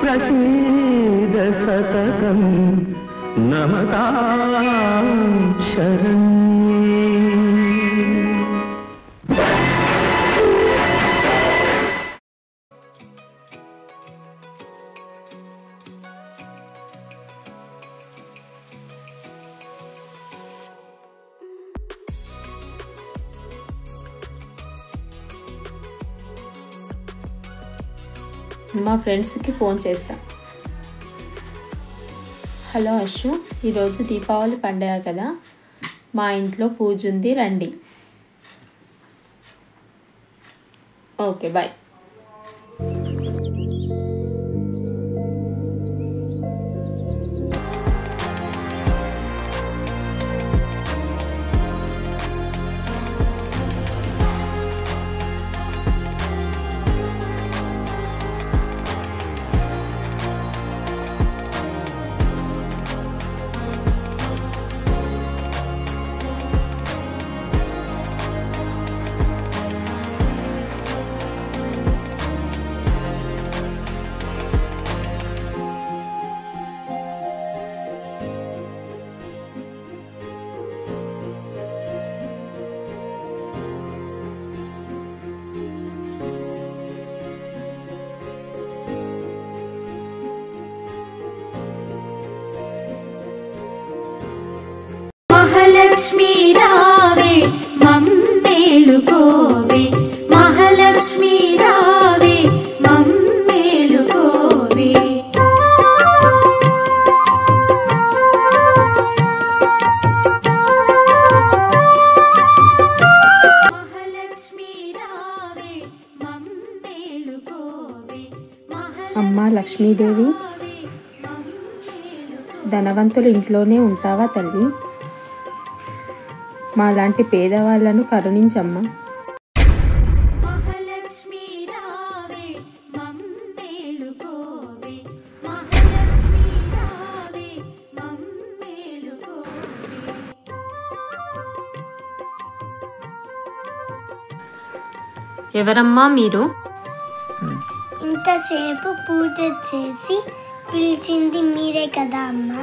प्रसीद सततं नमतां शरण्ये। మా ఫ్రెండ్స్కి ఫోన్ చేస్తా. హలో అశు, ఈరోజు దీపావళి పండుగ కదా, మా ఇంట్లో పూజ ఉంది, రండి. Okay, bye. महालक्ष्मी रावे मम्मेलुकोवे, महालक्ष्मी रावे मम्मेलुकोवे। महालक्ष्मी रावे मम्मेलुकोवे। అమ్మా లక్ష్మీదేవి, ధనవంతులు ఇంట్లోనే ఉంటావా తల్లి? మాలాంటి పేదవాళ్లను కరుణించమ్మా. ఎవరమ్మా మీరు? ఇంతసేపు పూజ చేసి పిలిచింది మీరే కదా అమ్మా.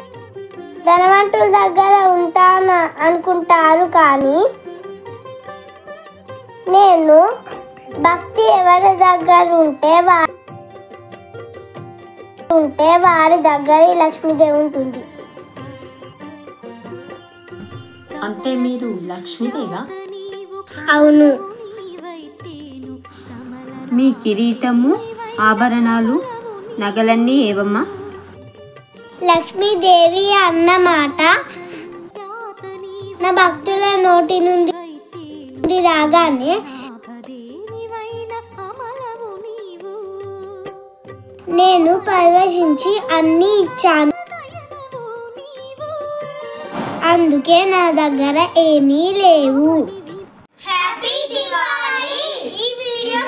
ధనవంతుల దగ్గర ఉంటాను అనుకుంటారు, కానీ నేను భక్తి ఎవరి దగ్గర ఉంటే వారి దగ్గర లక్ష్మీదేవి ఉంటుంది. అంటే మీరు లక్ష్మీదేవా? అవును. మీ కిరీటము, ఆభరణాలు, నగలన్నీ ఏవమ్మా? లక్ష్మీదేవి అన్నమాట నా భక్తుల నోటి నుండి రాగానే నేను పరవశించి అన్నీ ఇచ్చాను. అందుకే నా దగ్గర ఏమీ లేవు. హ్యాపీ దివాళీ. ఈ వీడియో